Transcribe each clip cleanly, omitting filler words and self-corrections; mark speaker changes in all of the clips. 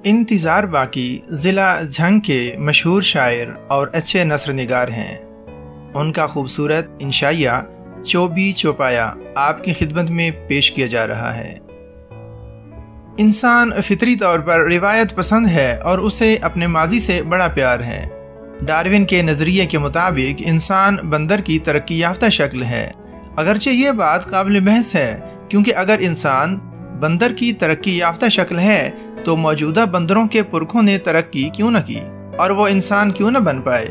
Speaker 1: इंतज़ार बाकी ज़िला झंग के मशहूर शायर और अच्छे नस्र निगार हैं। उनका खूबसूरत इंशाइया चोबी चौपाया आपकी खिदमत में पेश किया जा रहा है। इंसान फितरी तौर पर रिवायत पसंद है और उसे अपने माजी से बड़ा प्यार है। डार्विन के नज़रिए के मुताबिक इंसान बंदर की तरक्की याफ्ता शक्ल है। अगरचे ये बात काबिल बहस है, क्योंकि अगर इंसान बंदर की तरक्की याफ्ता शक्ल है तो मौजूदा बंदरों के पुरखों ने तरक्की क्यों न की और वो इंसान क्यों न बन पाए,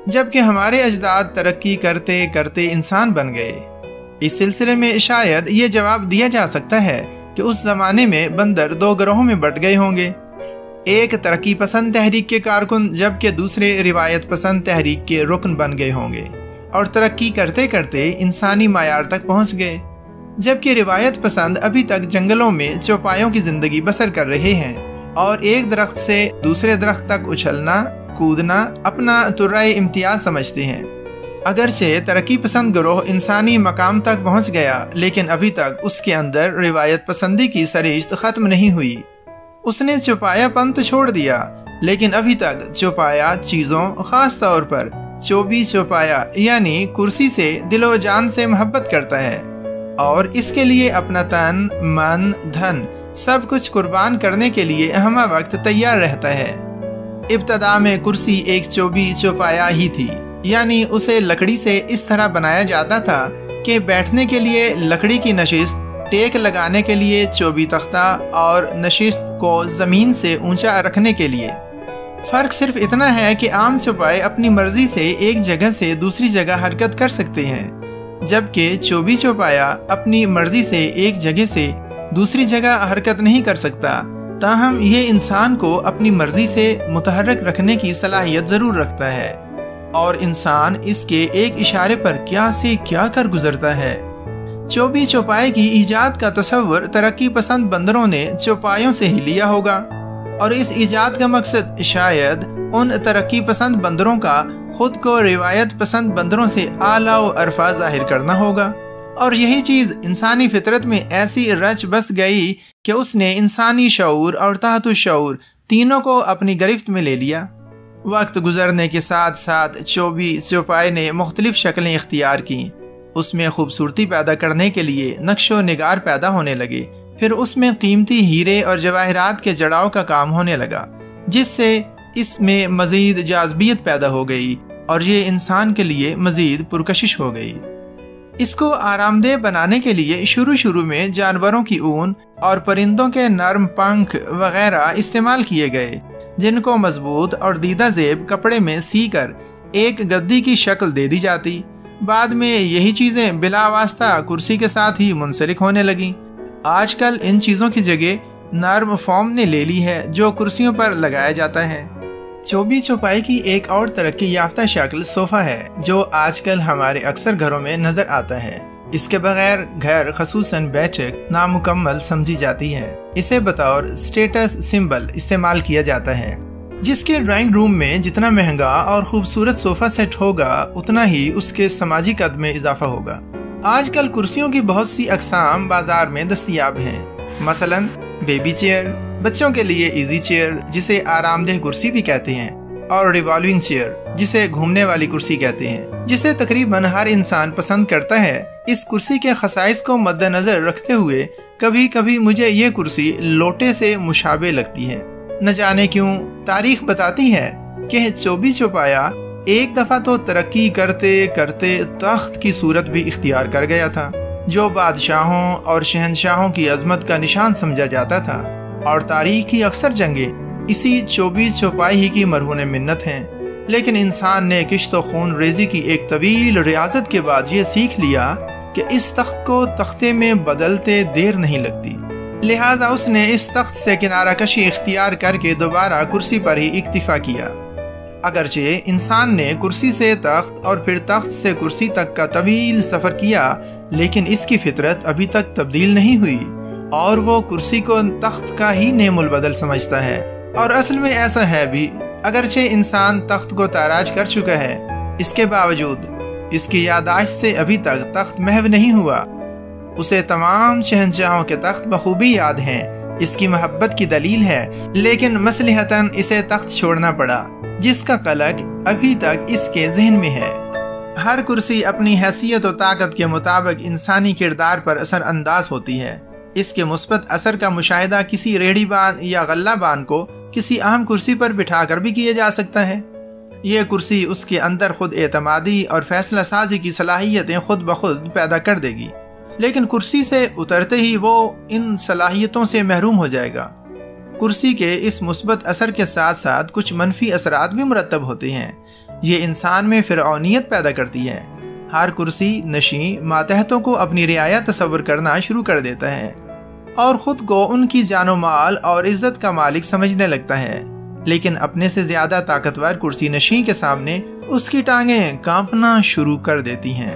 Speaker 1: जबकि हमारे अजदाद तरक्की करते करते इंसान बन गए। इस सिलसिले में शायद ये जवाब दिया जा सकता है कि उस ज़माने में बंदर दो गिरोहों में बट गए होंगे, एक तरक्की पसंद तहरीक के कारकुन जबकि दूसरे रिवायत पसंद तहरीक के रुकन बन गए होंगे और तरक्की करते करते इंसानी मायार तक पहुँच गए, जबकि रिवायत पसंद अभी तक जंगलों में चौपायों की ज़िंदगी बसर कर रहे हैं और एक दरख्त से दूसरे दरख्त तक उछलना कूदना अपना तुर्राए इम्तियाज समझते हैं। अगरचे तरक्की पसंद गिरोह इंसानी मकाम तक पहुँच गया, लेकिन अभी तक उसके अंदर रिवायत पसंदी की सरिश्त ख़त्म नहीं हुई। उसने चौपायापन तो छोड़ दिया, लेकिन अभी तक चौपाया चीज़ों ख़ास तौर पर चोबी चौपाया यानी कुर्सी से दिलो जान से मोहब्बत करता है और इसके लिए अपना तन मन धन सब कुछ कुर्बान करने के लिए हम वक्त तैयार रहता है। इब्तदा में कुर्सी एक चोबी चौपाया ही थी, यानी उसे लकड़ी से इस तरह बनाया जाता था कि बैठने के लिए लकड़ी की नशिस्त, टेक लगाने के लिए चोबी तख्ता और नशिस्त को ज़मीन से ऊंचा रखने के लिए। फ़र्क सिर्फ इतना है कि आम चौपाए अपनी मर्ज़ी से एक जगह से दूसरी जगह हरकत कर सकते हैं, जबकि चोबी चौपाया अपनी मर्जी से एक जगह से दूसरी जगह हरकत नहीं कर सकता। ताहम ये इंसान को अपनी मर्जी से मुतहर्रिक रखने की सलाहियत ज़रूर रखता है और इंसान इसके एक इशारे पर क्या से क्या कर गुजरता है। चोबी चौपाए की ईजाद का तस्वुर तरक्की पसंद बंदरों ने चौपायों से ही लिया होगा और इस ईजाद का मकसद शायद उन तरक्की पसंद बंदरों का खुद को रिवायत पसंद बंदरों से आला व अरफा जाहिर करना होगा, और यही चीज़ इंसानी फितरत में ऐसी रच बस गई कि उसने इंसानी शऊर और ताहतुश शऊर तीनों को अपनी गिरफ्त में ले लिया। वक्त गुजरने के साथ साथ चोबी चौपाए ने मुख्तलिफ शक्लें इख्तियार की। उसमें खूबसूरती पैदा करने के लिए नक्शो निगार पैदा होने लगे, फिर उसमें कीमती हीरे और जवाहरात के जड़ाव का काम होने लगा, जिससे इसमें मज़ीद जाज़बियत पैदा हो गई और ये इंसान के लिए मज़ीद पुरकशिश हो गई। इसको आरामदेह बनाने के लिए शुरू में जानवरों की ऊन और परिंदों के नरम पंख वगैरह इस्तेमाल किए गए, जिनको मजबूत और दीदा ज़ेब कपड़े में सी कर एक गद्दी की शक्ल दे दी जाती। बाद में यही चीज़ें बिला वास्ता कुर्सी के साथ ही मुंसलिक होने लगीं। आजकल इन चीज़ों की जगह नर्म फॉर्म ने ले ली है जो कुर्सियों पर लगाया जाता है। चोबी चौपाई की एक और तरक्की याफ्ता शक्ल सोफ़ा है, जो आजकल हमारे अक्सर घरों में नज़र आता है। इसके बगैर घर खसूसन बैठक नामुकम्मल समझी जाती है। इसे बतौर स्टेटस सिंबल इस्तेमाल किया जाता है, जिसके ड्राइंग रूम में जितना महंगा और खूबसूरत सोफ़ा सेट होगा उतना ही उसके समाजी कद में इजाफा होगा। आजकल कुर्सियों की बहुत सी अक़साम बाजार में दस्तयाब हैं, मसलन बेबी चेयर, बच्चों के लिए इजी चेयर जिसे आरामदेह कुर्सी भी कहते हैं, और रिवॉल्विंग चेयर जिसे घूमने वाली कुर्सी कहते हैं, जिसे तकरीबन हर इंसान पसंद करता है। इस कुर्सी के खसाइस को मद्देनजर रखते हुए कभी कभी मुझे ये कुर्सी लोटे से मुशाबे लगती है। न जाने क्यों तारीख बताती है कि चोबी चौपाया एक दफ़ा तो तरक्की करते करते तख्त की सूरत भी इख्तियार कर गया था, जो बादशाहों और शहनशाहों की अजमत का निशान समझा जाता था, और तारीख की अक्सर जंगें इसी चोबी चौपाई ही की मरहून मिन्नत हैं। लेकिन इंसान ने किश्त खून रेजी की एक तवील रियाजत के बाद ये सीख लिया कि इस तख्त को तख्ते में बदलते देर नहीं लगती, लिहाजा उसने इस तख्त से किनारा कशी इख्तियार करके दोबारा कुर्सी पर ही इक्तिफा किया। अगरचे इंसान ने कुर्सी से तख्त और फिर तख्त से कुर्सी तक का तवील सफ़र किया, लेकिन इसकी फितरत अभी तक तब्दील नहीं हुई और वो कुर्सी को तख्त का ही नेमुल बदल समझता है। और असल में ऐसा है भी, अगरचे इंसान तख्त को ताराज कर चुका है, इसके बावजूद इसकी यादाश्त से अभी तक तख्त महव नहीं हुआ। उसे तमाम शहंशाहों के तख्त बखूबी याद हैं, اس کی محبت کی دلیل ہے، لیکن مصلحتاً اسے تخت چھوڑنا پڑا جس کا قلق ابھی تک اس کے ذہن میں ہے۔ ہر کرسی اپنی حیثیت و طاقت کے مطابق انسانی کردار پر اثر انداز ہوتی ہے۔ اس کے مثبت اثر کا مشاہدہ کسی ریڑھی بان یا غلہ بان کو کسی اہم کرسی پر بٹھا کر بھی کیا جا سکتا ہے۔ یہ کرسی اس کے اندر خود اعتمادی اور فیصلہ سازی کی صلاحیتیں خود بخود پیدا کر دے گی، لیکن کرسی سے اترتے ہی وہ ان صلاحیتوں سے محروم ہو جائے گا۔ کرسی کے اس مثبت اثر کے ساتھ ساتھ کچھ منفی اثرات بھی مرتب ہوتے ہیں۔ یہ انسان میں فرعونیت پیدا کرتی ہے۔ ہر کرسی نشین ماتحتوں کو اپنی رعایا تصور کرنا شروع کر دیتا ہے اور خود کو ان کی جان و مال اور عزت کا مالک سمجھنے لگتا ہے، لیکن اپنے سے زیادہ طاقتور کرسی نشین کے سامنے اس کی ٹانگیں کانپنا شروع کر دیتی ہیں۔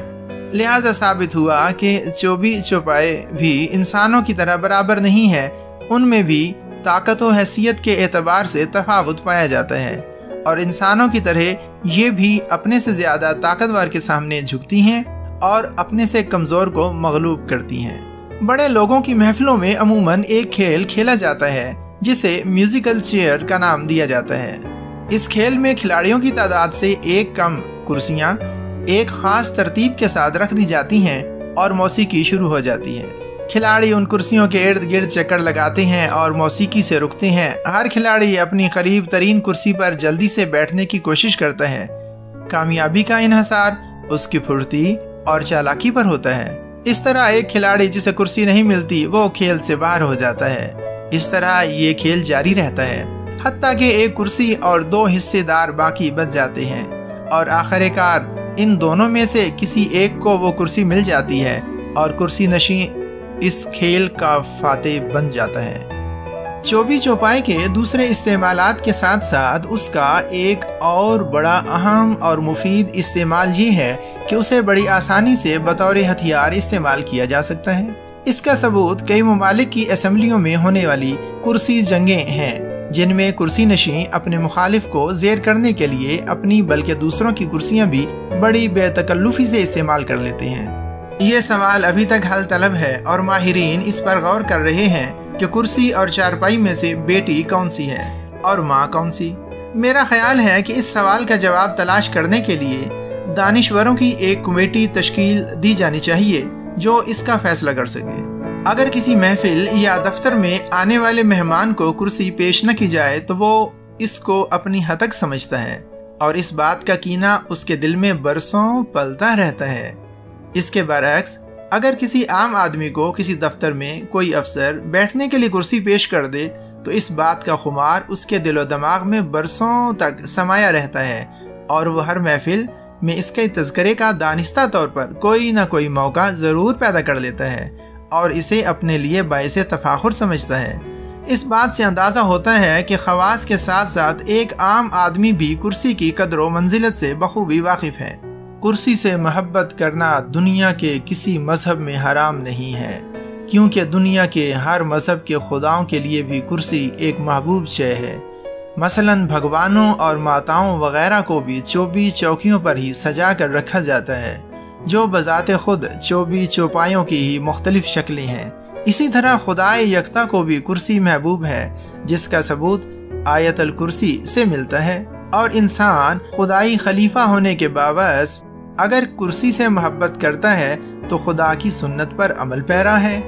Speaker 1: لہذا ثابت ہوا کہ چوبی چوپائے بھی انسانوں کی طرح برابر نہیں ہے، ان میں بھی طاقت و حیثیت کے اعتبار سے تفاوت پایا جاتا ہے، اور انسانوں کی طرح یہ بھی اپنے سے زیادہ طاقتور کے سامنے جھکتی ہیں اور اپنے سے کمزور کو مغلوب کرتی ہیں۔ بڑے لوگوں کی محفلوں میں عموماً ایک کھیل کھیلا جاتا ہے جسے میوزیکل چیئر کا نام دیا جاتا ہے۔ اس کھیل میں کھلاڑیوں کی تعداد سے ایک کم کرسیاں ایک خاص ترتیب کے ساتھ رکھ دی جاتی ہیں اور موسیقی شروع ہو جاتی ہے۔ کھلاڑی ان کرسیوں کے ارد گرد چکر لگاتے ہیں اور موسیقی سے رکتے ہیں۔ ہر کھلاڑی اپنی قریب ترین کرسی پر جلدی سے بیٹھنے کی کوشش کرتا ہے۔ کامیابی کا انحصار اس کی پھرتی اور چالاکی پر ہوتا ہے۔ اس طرح ایک کھلاڑی جسے کرسی نہیں ملتی وہ کھیل سے باہر ہو جاتا ہے۔ اس طرح یہ کھیل جاری رہتا ہے حتیٰ کہ ایک کرسی اور دو حصے دار باقی بچ جاتے ہیں، اور آخر کار ان دونوں میں سے کسی ایک کو وہ کرسی مل جاتی ہے اور کرسی نشین اس کھیل کا فاتح بن جاتا ہے۔ چوبی چوپائے کے دوسرے استعمالات کے ساتھ ساتھ اس کا ایک اور بڑا اہم اور مفید استعمال یہ ہے کہ اسے بڑی آسانی سے بطور ہتھیار استعمال کیا جا سکتا ہے۔ اس کا ثبوت کئی ممالک کی اسمبلیوں میں ہونے والی کرسی جنگیں ہیں، جن میں کرسی نشین اپنے مخالف کو زیر کرنے کے لیے اپنی بلکہ دوسروں کی کرسیاں بھی بڑی بے تکلفی سے استعمال کر لیتے ہیں۔ یہ سوال ابھی تک حل طلب ہے اور ماہرین اس پر غور کر رہے ہیں کہ کرسی اور چارپائی میں سے بیٹی کون سی ہے اور ماں کون سی۔ میرا خیال ہے کہ اس سوال کا جواب تلاش کرنے کے لیے دانشوروں کی ایک کمیٹی تشکیل دی جانی چاہیے جو اس کا فیصلہ کر سکے۔ اگر کسی محفل یا دفتر میں آنے والے مہمان کو کرسی پیش نہ کی جائے تو وہ اس کو اپنی ہتک سمجھتا ہے اور اس بات کا کینہ اس کے دل میں برسوں پلتا رہتا ہے۔ اس کے برعکس اگر کسی عام آدمی کو کسی دفتر میں کوئی افسر بیٹھنے کے لیے کرسی پیش کر دے تو اس بات کا خمار اس کے دل و دماغ میں برسوں تک سمایا رہتا ہے اور وہ ہر محفل میں اس کے تذکرے کا دانستہ طور پر کوئی نہ کوئی موقع ضرور پیدا کر لیتا ہے اور اسے اپنے لیے باعث تفاخر سمجھتا ہے۔ اس بات سے اندازہ ہوتا ہے کہ خواص کے ساتھ ساتھ ایک عام آدمی بھی کرسی کی قدر و منزلت سے بخوبی واقف ہے۔ کرسی سے محبت کرنا دنیا کے کسی مذہب میں حرام نہیں ہے، کیونکہ دنیا کے ہر مذہب کے خداؤں کے لیے بھی کرسی ایک محبوب شے ہے۔ مثلاً بھگوانوں اور ماتاؤں وغیرہ کو بھی چوبی چوکیوں پر ہی سجا کر رکھا جاتا ہے، جو بذات خود چوبی چوپایوں کی ہی مختلف شکلیں ہیں۔ اسی طرح خدائے یکتا کو بھی کرسی محبوب ہے، جس کا ثبوت آیت الکرسی سے ملتا ہے، اور انسان خدائی خلیفہ ہونے کے باوجود اگر کرسی سے محبت کرتا ہے تو خدا کی سنت پر عمل پیرا ہے۔